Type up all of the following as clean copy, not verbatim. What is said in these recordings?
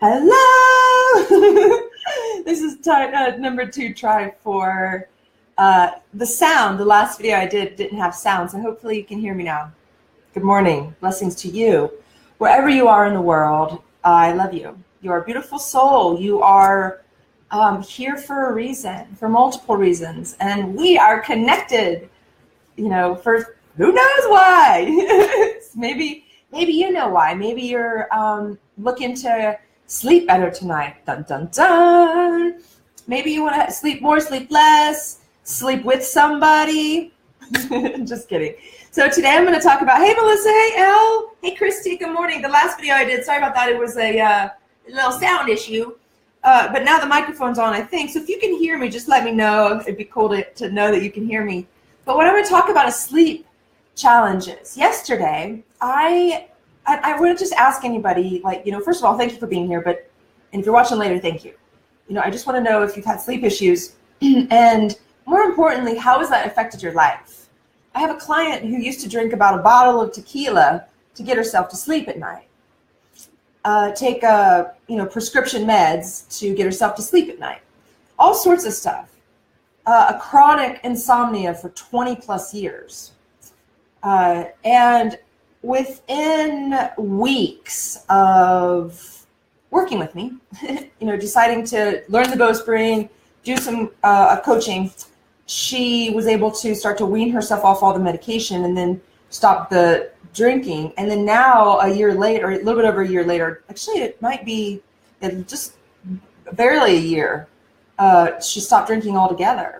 Hello! This is number 2 try for the sound. The last video I didn't have sound, so hopefully you can hear me now. Good morning. Blessings to you. Wherever you are in the world, I love you. You are a beautiful soul. You are here for a reason, for multiple reasons, and we are connected, for who knows why. Maybe you know why. Maybe you're looking to sleep better tonight. Dun, dun, dun. Maybe you want to sleep more, sleep less, sleep with somebody. Just kidding. So today I'm going to talk about, hey, Melissa, hey, Elle, hey, Christy, good morning. The last video I did, sorry about that, it was a little sound issue. But now the microphone's on, I think. So if you can hear me, just let me know. It'd be cool to know that you can hear me. But what I'm going to talk about is sleep challenges. Yesterday, I want to just ask anybody, first of all, thank you for being here. And if you're watching later, thank you. I just want to know if you've had sleep issues. And more importantly, how has that affected your life? I have a client who used to drink about a bottle of tequila to get herself to sleep at night. Take prescription meds to get herself to sleep at night. All sorts of stuff. A chronic insomnia for 20 plus years. And within weeks of working with me, deciding to learn the bowstring, do some coaching, she was able to start to wean herself off all the medication and then stop the drinking. And then now a year later, a little bit over a year later, actually it might be just barely a year, she stopped drinking altogether.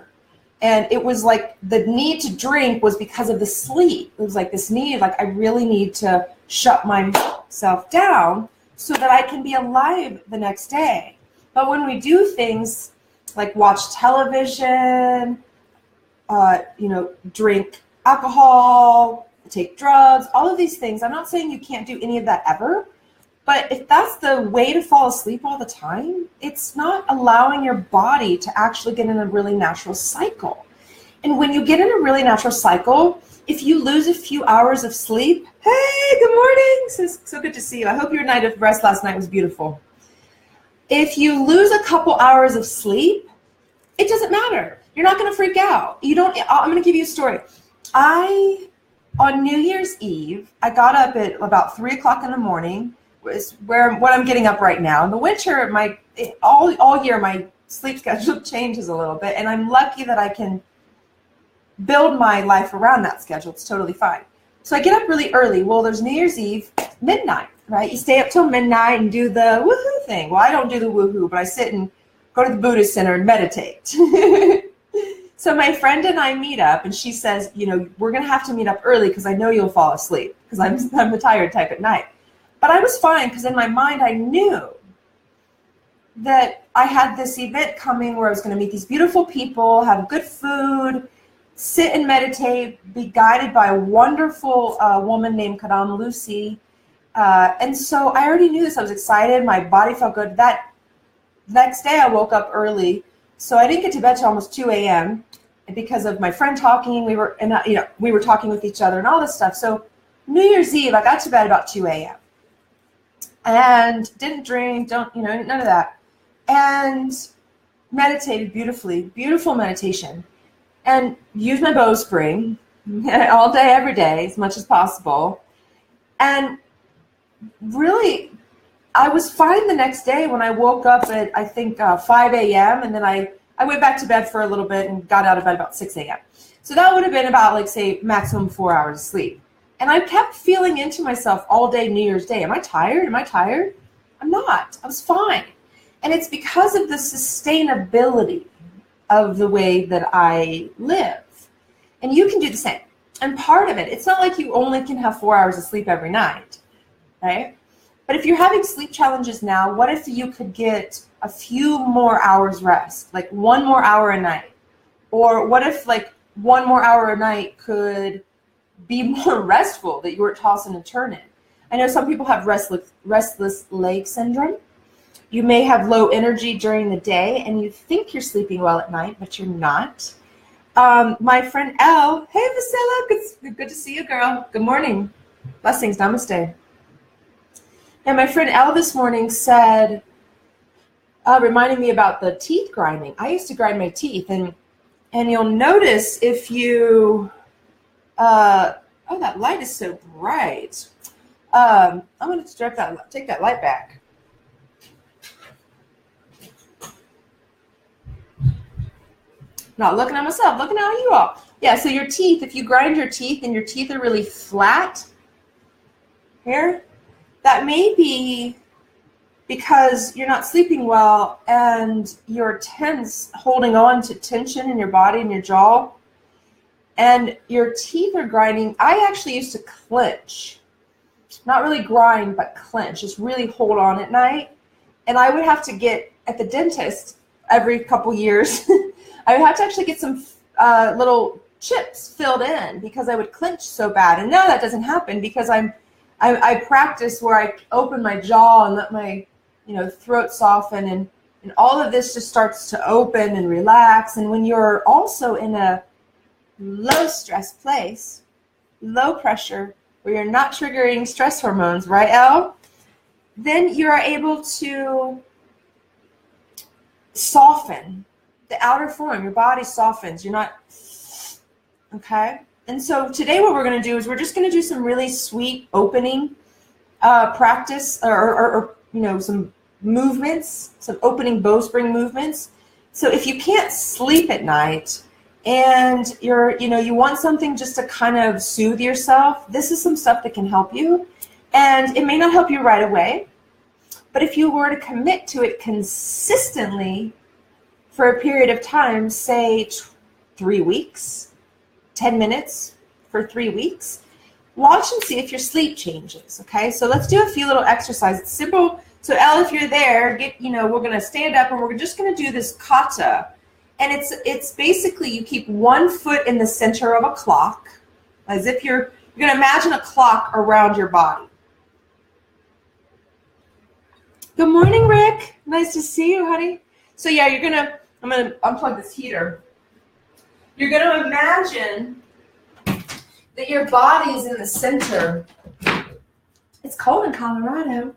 And it was like the need to drink was because of the sleep. It was like this need, I really need to shut myself down so that I can be alive the next day. But when we do things like watch television, drink alcohol, take drugs, all of these things, I'm not saying you can't do any of that ever, but if that's the way to fall asleep all the time, it's not allowing your body to actually get in a really natural cycle. And when you get in a really natural cycle, if you lose a few hours of sleep, hey, good morning, so good to see you. I hope your night of rest last night was beautiful. If you lose a couple hours of sleep, it doesn't matter. You're not going to freak out. I'm going to give you a story. On New Year's Eve, I got up at about 3 o'clock in the morning, what I'm getting up right now. In the winter, all year, my sleep schedule changes a little bit, and I'm lucky that I can build my life around that schedule. It's totally fine. So I get up really early. Well, there's New Year's Eve, midnight, right? You stay up till midnight and do the woohoo thing. Well, I don't do the woohoo, but I sit and go to the Buddhist center and meditate. So my friend and I meet up, and she says, we're going to have to meet up early because I know you'll fall asleep because I'm the tired type at night. But I was fine because in my mind I knew that I had this event coming where I was going to meet these beautiful people, have good food, sit and meditate, be guided by a wonderful woman named Kadam Lucy. And so I already knew this. I was excited. My body felt good. That next day I woke up early. So I didn't get to bed till almost 2 a.m. because of my friend talking. We were talking with each other and all this stuff. So New Year's Eve, I got to bed about 2 a.m. and didn't drink, none of that, and meditated beautifully, beautiful meditation, and used my bowstring all day, every day, as much as possible. And really, I was fine the next day when I woke up at, I think, 5 a.m. And then I went back to bed for a little bit and got out of bed about 6 a.m. So that would have been about, say, maximum 4 hours of sleep. And I kept feeling into myself all day New Year's Day. Am I tired? Am I tired? I'm not. I was fine. And it's because of the sustainability of the way that I live. And you can do the same. And part of it, it's not like you only can have 4 hours of sleep every night, right? But if you're having sleep challenges now, what if you could get a few more hours rest, like 1 more hour a night? Or what if 1 more hour a night could be more restful, that you weren't tossing and turning? I know some people have restless leg syndrome. You may have low energy during the day and you think you're sleeping well at night, but you're not. My friend Elle, hey Vasila, good to see you, girl. Good morning. Blessings, namaste. And my friend Elle this morning said reminding me about the teeth grinding. I used to grind my teeth, and you'll notice if you, oh, that light is so bright. I'm going to take that light back. Not looking at myself, looking at you all. Yeah, so your teeth, if you grind your teeth and your teeth are really flat here, that may be because you're not sleeping well and you're tense, holding on to tension in your body and your jaw, and your teeth are grinding. I actually used to clench, not really grind, but clench, just really hold on at night. And I would have to get at the dentist every couple years. I would have to actually get some little chips filled in because I would clench so bad. And now that doesn't happen because I practice where I open my jaw and let my throat soften, and all of this just starts to open and relax. And when you're also in a low stress place, low pressure, where you're not triggering stress hormones, right, Elle? Then you're able to soften the outer form. Your body softens. You're not, okay? And so today what we're going to do is we're just going to do some really sweet opening practice or some movements, some opening bowstring movements. So if you can't sleep at night and you want something just to kind of soothe yourself, this is some stuff that can help you. And it may not help you right away, but if you were to commit to it consistently for a period of time, say 3 weeks, 10 minutes for 3 weeks, watch and see if your sleep changes, okay? So let's do a few little exercises. It's simple. So Elle, if you're there, we're going to stand up and we're just going to do this kata. And it's basically you keep one foot in the center of a clock, as if you're going to imagine a clock around your body. Good morning, Rick. Nice to see you, honey. So yeah, I'm going to unplug this heater. You're going to imagine that your body is in the center. It's cold in Colorado.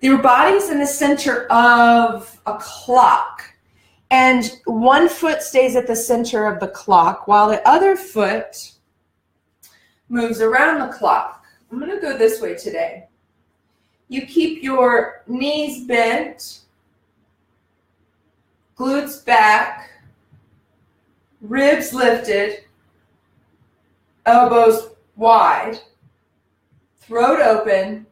Your body's in the center of a clock. And one foot stays at the center of the clock while the other foot moves around the clock. I'm going to go this way today. You keep your knees bent, glutes back, ribs lifted, elbows wide, throat open,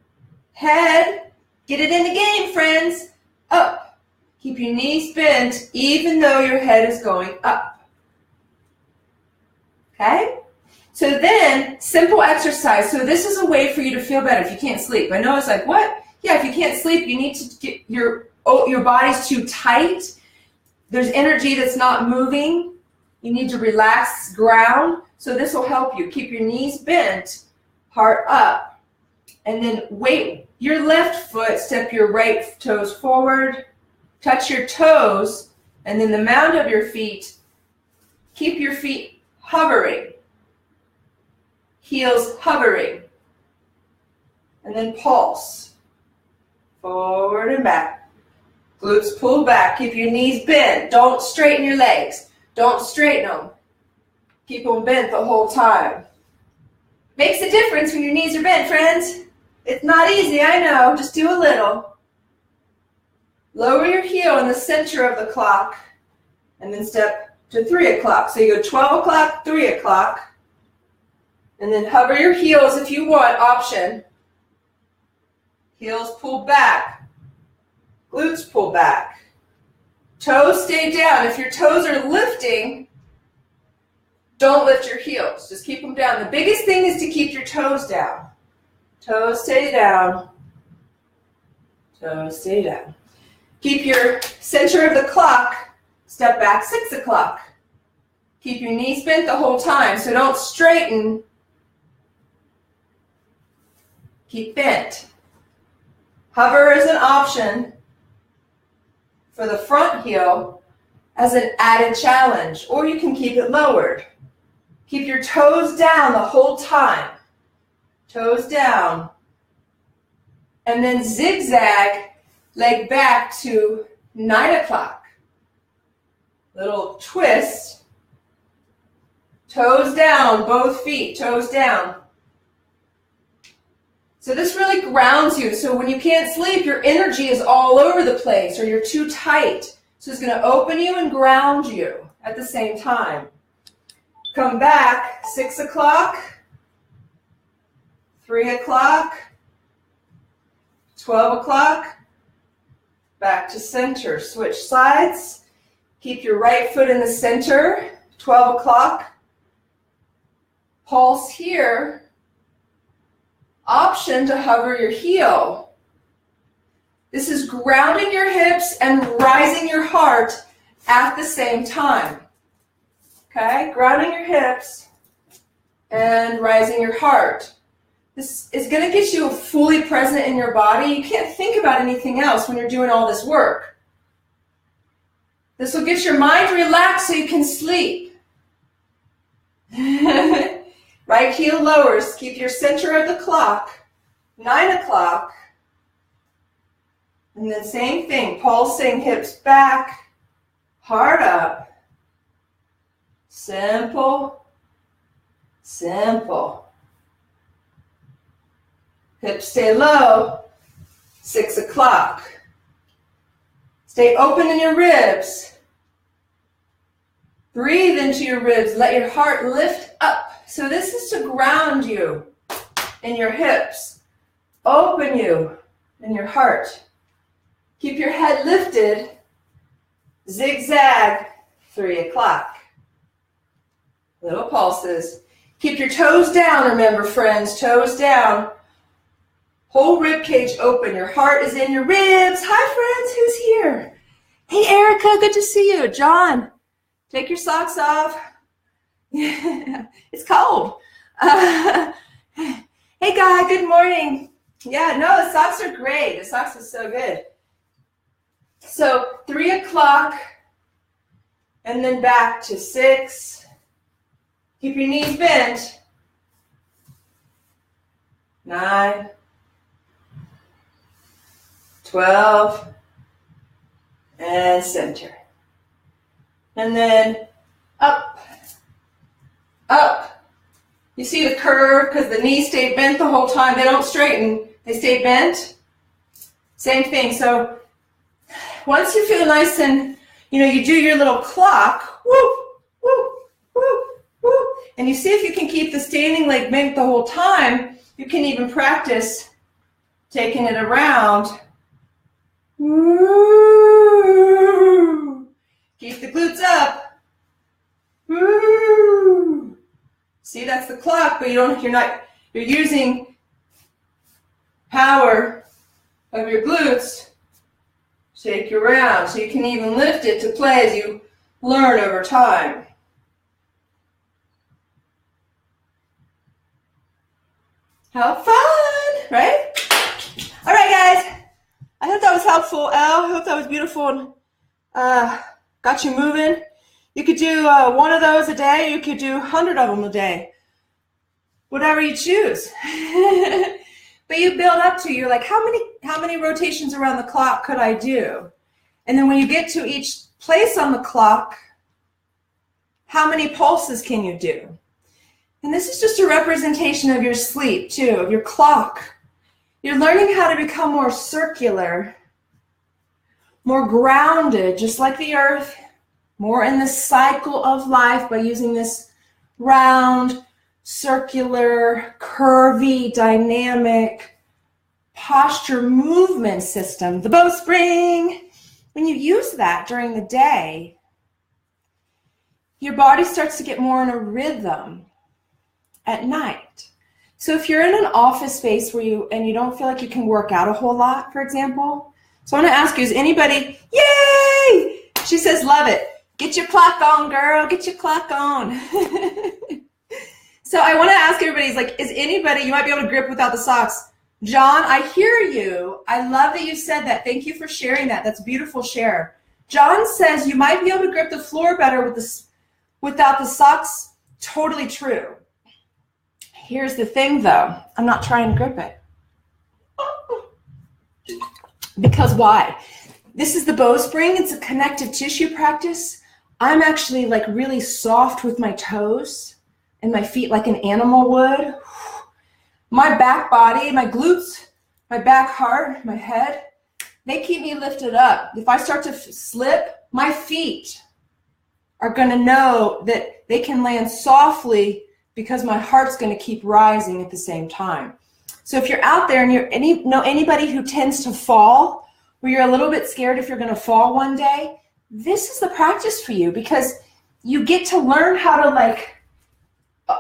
head, get it in the game, friends, up. Keep your knees bent even though your head is going up. Okay? So then, simple exercise. So this is a way for you to feel better if you can't sleep. I know it's like, what? Yeah, if you can't sleep, you need to get your body's too tight. There's energy that's not moving. You need to relax, ground. So this will help you. Keep your knees bent, heart up. And then wait. Your left foot, step your right toes forward. Touch your toes, and then the mound of your feet, keep your feet hovering, heels hovering, and then pulse, forward and back, glutes pull back, keep your knees bent, don't straighten your legs, don't straighten them, keep them bent the whole time. Makes a difference when your knees are bent, friends. It's not easy, I know, just do a little. Lower your heel in the center of the clock and then step to 3 o'clock. So you go 12 o'clock, 3 o'clock, and then hover your heels if you want, option. Heels pull back, glutes pull back. Toes stay down. If your toes are lifting, don't lift your heels. Just keep them down. The biggest thing is to keep your toes down. Toes stay down. Toes stay down. Keep your center of the clock, step back 6 o'clock. Keep your knees bent the whole time, so don't straighten. Keep bent. Hover is an option for the front heel as an added challenge, or you can keep it lowered. Keep your toes down the whole time. Toes down. And then zigzag leg back to 9 o'clock. Little twist. Toes down, both feet, toes down. So this really grounds you. So when you can't sleep, your energy is all over the place or you're too tight. So it's going to open you and ground you at the same time. Come back, 6 o'clock, 3 o'clock, 12 o'clock, back to center. Switch sides. Keep your right foot in the center, 12 o'clock. Pulse here. Option to hover your heel. This is grounding your hips and rising your heart at the same time. Okay, grounding your hips and rising your heart. This is going to get you fully present in your body. You can't think about anything else when you're doing all this work. This will get your mind relaxed so you can sleep. Right heel lowers. Keep your center of the clock. 9 o'clock. And then same thing. Pulsing, hips back, heart up. Simple. Simple. Hips stay low. 6 o'clock. Stay open in your ribs. Breathe into your ribs. Let your heart lift up. So this is to ground you in your hips. Open you in your heart. Keep your head lifted. Zigzag. 3 o'clock. Little pulses. Keep your toes down, remember, friends. Toes down. Whole rib cage open. Your heart is in your ribs. Hi, friends. Who's here? Hey, Erica. Good to see you. John, take your socks off. It's cold. Hey, Guy. Good morning. Yeah, no, the socks are great. The socks are so good. So 3 o'clock and then back to 6. Keep your knees bent. 9, 12, and center. And then up, up. You see the curve because the knees stay bent the whole time. They don't straighten. They stay bent. Same thing. So once you feel nice and, you do your little clock, whoop, whoop, whoop, whoop, and you see if you can keep the standing leg bent the whole time, you can even practice taking it around. Woo. Keep the glutes up. Woo. See, that's the clock, but you're using power of your glutes. Shake you around so you can even lift it to play as you learn over time. Have fun, right? All right, guys. I hope that was helpful, Elle. I hope that was beautiful and got you moving. You could do one of those a day. You could do 100 of them a day. Whatever you choose. But you build up to, you're like, how many rotations around the clock could I do? And then when you get to each place on the clock, how many pulses can you do? And this is just a representation of your sleep too, of your clock. You're learning how to become more circular, more grounded, just like the earth, more in the cycle of life by using this round, circular, curvy, dynamic posture movement system, the bowspring. When you use that during the day, your body starts to get more in a rhythm at night. So if you're in an office space where you don't feel like you can work out a whole lot, for example, so I want to ask you, is anybody, yay! She says, love it. Get your clock on, girl. Get your clock on. So I want to ask everybody, is anybody, you might be able to grip without the socks. John, I hear you. I love that you said that. Thank you for sharing that. That's a beautiful share. John says you might be able to grip the floor better without the socks. Totally true. Here's the thing, though. I'm not trying to grip it. Because why? This is the bowspring. It's a connective tissue practice. I'm actually like really soft with my toes and my feet like an animal would. My back body, my glutes, my back heart, my head, they keep me lifted up. If I start to slip, my feet are going to know that they can land softly because my heart's going to keep rising at the same time. So if you're out there and you know anybody who tends to fall, where you're a little bit scared if you're going to fall one day, this is the practice for you, because you get to learn how to like,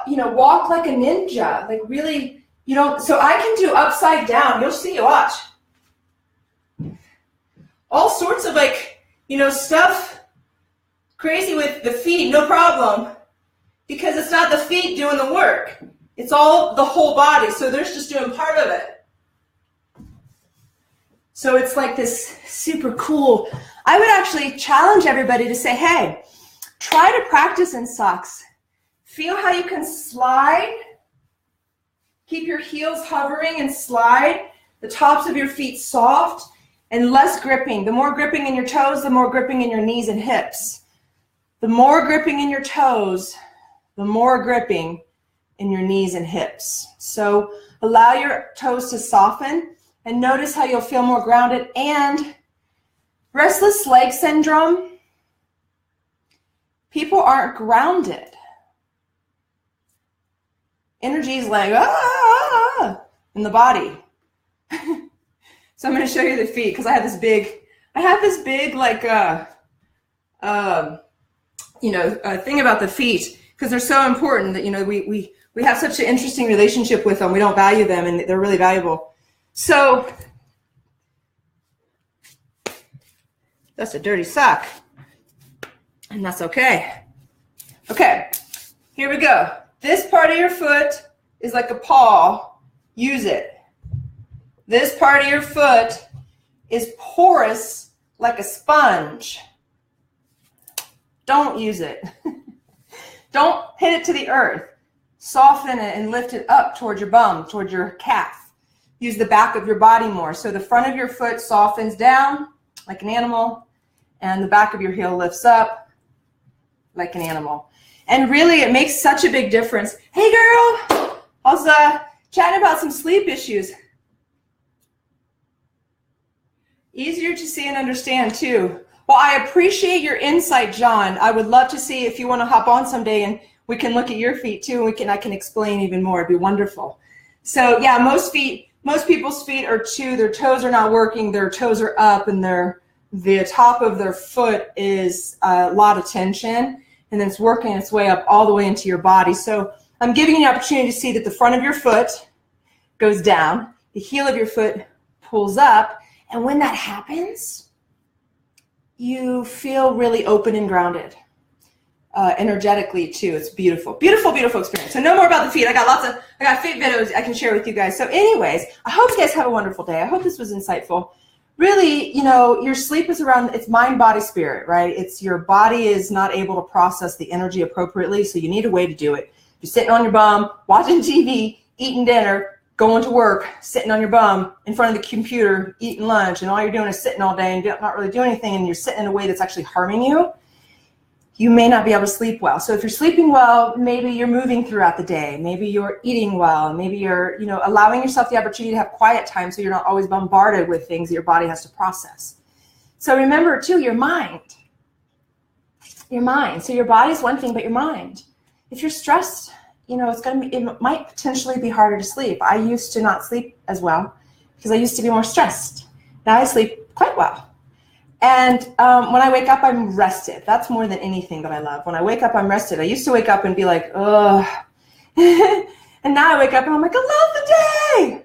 walk like a ninja, like really, so I can do upside down. You'll see, watch. All sorts of like, stuff crazy with the feet, no problem, because it's not the feet doing the work. It's all the whole body, so they're just doing part of it. So it's like this super cool. I would actually challenge everybody to say, hey, try to practice in socks. Feel how you can slide. Keep your heels hovering and slide. The tops of your feet soft and less gripping. The more gripping in your toes, the more gripping in your knees and hips. The more gripping in your toes, the more gripping in your knees and hips. So allow your toes to soften and notice how you'll feel more grounded. And restless leg syndrome, people aren't grounded. Energy is like, in the body. So I'm going to show you the feet, because I have this big like, thing about the feet, because they're so important that, we have such an interesting relationship with them. We don't value them, and they're really valuable. So that's a dirty sock, and that's okay. Okay, here we go. This part of your foot is like a paw. Use it. This part of your foot is porous like a sponge. Don't use it. Don't hit it to the earth. Soften it and lift it up towards your bum, towards your calf. Use the back of your body more. So the front of your foot softens down like an animal, and the back of your heel lifts up like an animal. And really, it makes such a big difference. Hey, girl, I was chatting about some sleep issues. Easier to see and understand, too. Well, I appreciate your insight, John. I would love to see if you want to hop on someday and we can look at your feet, too, and I can explain even more. It'd be wonderful. So, yeah, most people's feet are their toes are not working, their toes are up, and the top of their foot is a lot of tension, and then it's working its way up all the way into your body. So I'm giving you an opportunity to see that the front of your foot goes down, the heel of your foot pulls up, and when that happens, you feel really open and grounded. Energetically too. It's beautiful. Beautiful, beautiful experience. So no more about the feet. I got feet videos I can share with you guys. So anyways, I hope you guys have a wonderful day. I hope this was insightful. Really, your sleep is it's mind, body, spirit, right? It's your body is not able to process the energy appropriately, so you need a way to do it. You're sitting on your bum, watching TV, eating dinner, going to work, sitting on your bum in front of the computer, eating lunch, and all you're doing is sitting all day and not really doing anything, and you're sitting in a way that's actually harming you. You may not be able to sleep well. So if you're sleeping well, maybe you're moving throughout the day. Maybe you're eating well. Maybe you're, allowing yourself the opportunity to have quiet time so you're not always bombarded with things that your body has to process. So remember, too, your mind. Your mind. So your body's one thing, but your mind. If you're stressed, it might potentially be harder to sleep. I used to not sleep as well because I used to be more stressed. Now I sleep quite well. And when I wake up, I'm rested. That's more than anything that I love. When I wake up, I'm rested. I used to wake up and be like, ugh. And now I wake up and I'm like, I love the day.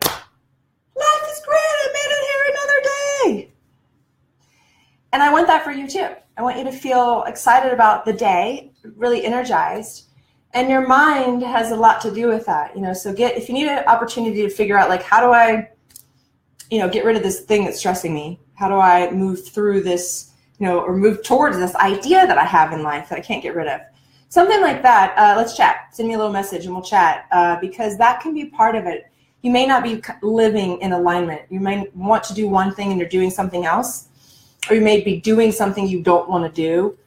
Life is great. I made it here another day. And I want that for you too. I want you to feel excited about the day, really energized. And your mind has a lot to do with that. So if you need an opportunity to figure out, like, how do I, get rid of this thing that's stressing me? How do I move through this, or move towards this idea that I have in life that I can't get rid of? Something like that. Let's chat. Send me a little message and we'll chat, because that can be part of it. You may not be living in alignment. You may want to do one thing and you're doing something else. or you may be doing something you don't want to do.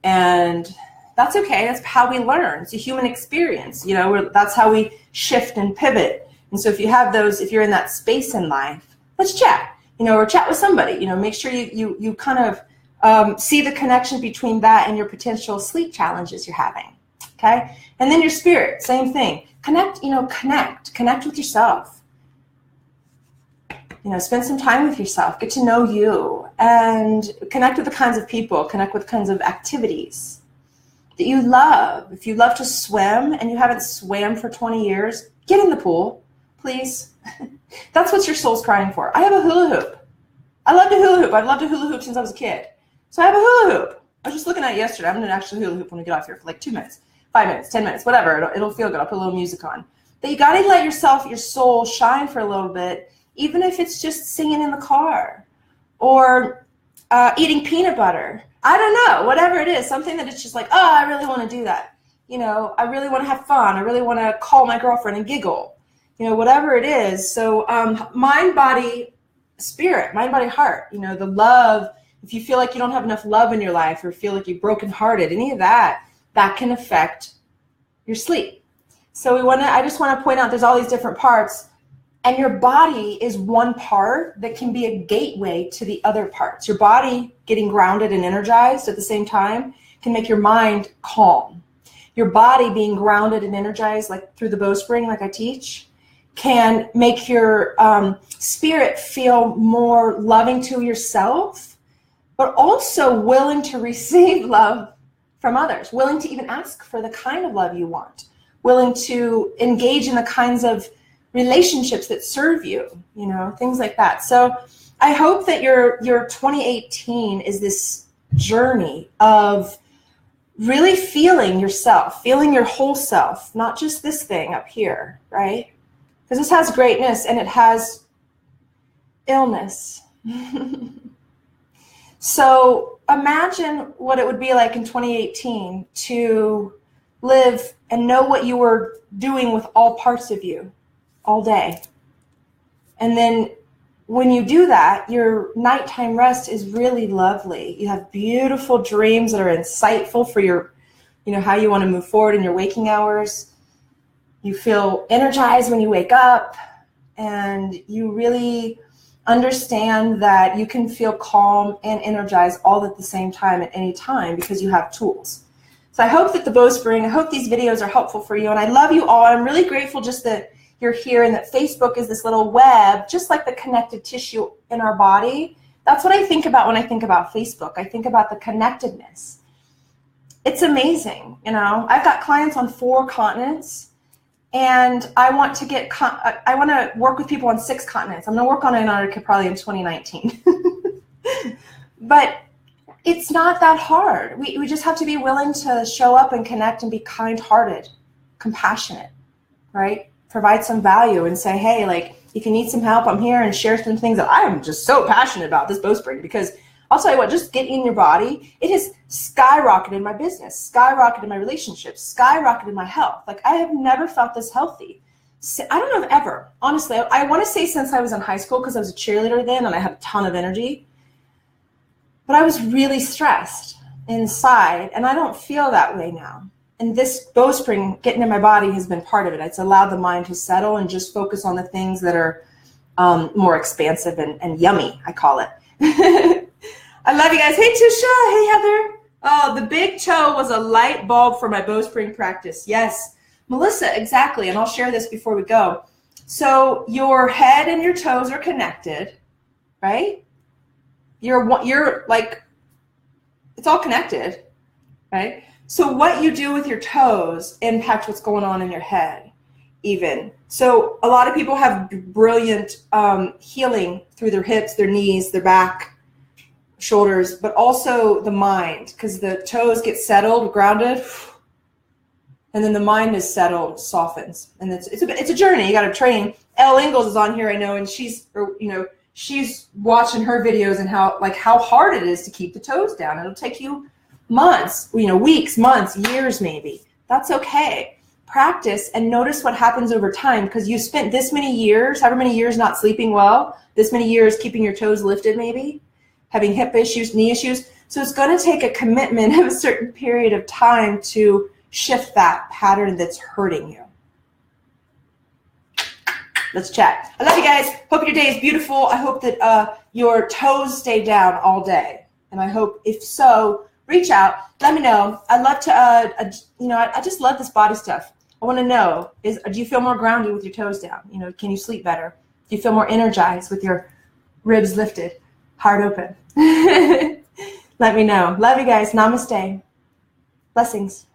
And that's okay. That's how we learn. It's a human experience. You know, that's how we shift and pivot. And so if you have those, if you're in that space in life, let's chat, you know, or chat with somebody, you know, make sure you kind of see the connection between that and your potential sleep challenges you're having. Okay. And then your spirit, same thing. Connect with yourself. You know, spend some time with yourself, get to know you, and connect with the kinds of people, connect with kinds of activities that you love. If you love to swim and you haven't swam for 20 years, get in the pool, please. That's what your soul's crying for. I have a hula hoop. I love to hula hoop. I've loved to hula hoop since I was a kid. So I have a hula hoop. I was just looking at it yesterday. I'm going to actually hula hoop when we get off here for like 2 minutes, 5 minutes, 10 minutes, whatever. It'll feel good. I'll put a little music on. But you got to let your soul shine for a little bit, even if it's just singing in the car or eating peanut butter. I don't know, whatever it is, something that it's just like, oh, I really want to do that. You know, I really want to have fun. I really want to call my girlfriend and giggle, you know, whatever it is. So mind, body, spirit, mind, body, heart, you know, the love. If you feel like you don't have enough love in your life or feel like you're brokenhearted, any of that can affect your sleep. So I just want to point out there's all these different parts. And your body is one part that can be a gateway to the other parts. Your body getting grounded and energized at the same time can make your mind calm. Your body being grounded and energized, like through the bowspring, like I teach, can make your spirit feel more loving to yourself, but also willing to receive love from others, willing to even ask for the kind of love you want, willing to engage in the kinds of relationships that serve you, you know, things like that. So I hope that your 2018 is this journey of really feeling yourself, feeling your whole self, not just this thing up here, right? Because this has greatness and it has illness. So imagine what it would be like in 2018 to live and know what you were doing with all parts of you all day. And then when you do that, your nighttime rest is really lovely. You have beautiful dreams that are insightful for your, you know, how you want to move forward in your waking hours. You feel energized when you wake up, and you really understand that you can feel calm and energized all at the same time at any time because you have tools. So I hope that the bowspring, I hope these videos are helpful for you, and I love you all. I'm really grateful just that you're here and that Facebook is this little web, just like the connected tissue in our body. That's what I think about when I think about Facebook. I think about the connectedness. It's amazing. You know, I've got clients on 4 continents, and I want to work with people on 6 continents. I'm going to work on Antarctica probably in 2019. But it's not that hard. We just have to be willing to show up and connect and be kind-hearted, compassionate, right? Provide some value and say, hey, like, if you need some help, I'm here, and share some things that I'm just so passionate about this bowspring, because I'll tell you what, just get in your body. It has skyrocketed my business, skyrocketed my relationships, skyrocketed my health. Like, I have never felt this healthy. I don't know if ever, honestly. I want to say since I was in high school, because I was a cheerleader then and I had a ton of energy. But I was really stressed inside, and I don't feel that way now. And this bowspring getting in my body has been part of it. It's allowed the mind to settle and just focus on the things that are more expansive and yummy, I call it. I love you guys. Hey, Tisha. Hey, Heather. Oh, the big toe was a light bulb for my bowspring practice. Yes, Melissa, exactly. And I'll share this before we go. So your head and your toes are connected, right? You're like, it's all connected, right? So what you do with your toes impacts what's going on in your head even. So a lot of people have brilliant healing through their hips, their knees, their back, shoulders, but also the mind, because the toes get settled, grounded, and then the mind is settled, softens. And it's a journey. You got to train. Elle Ingalls is on here, I know, and she's watching her videos and how hard it is to keep the toes down. It'll take you months, weeks, months, years maybe. That's okay. Practice and notice what happens over time, because you spent this many years, however many years not sleeping well, this many years keeping your toes lifted maybe. having hip issues, knee issues. So it's going to take a commitment of a certain period of time to shift that pattern that's hurting you. Let's chat. I love you guys. Hope your day is beautiful. I hope that your toes stay down all day. And I hope, if so, reach out. Let me know. I'd love to, I just love this body stuff. I want to know, do you feel more grounded with your toes down? You know, can you sleep better? Do you feel more energized with your ribs lifted, heart open? Let me know. Love you guys. Namaste. Blessings.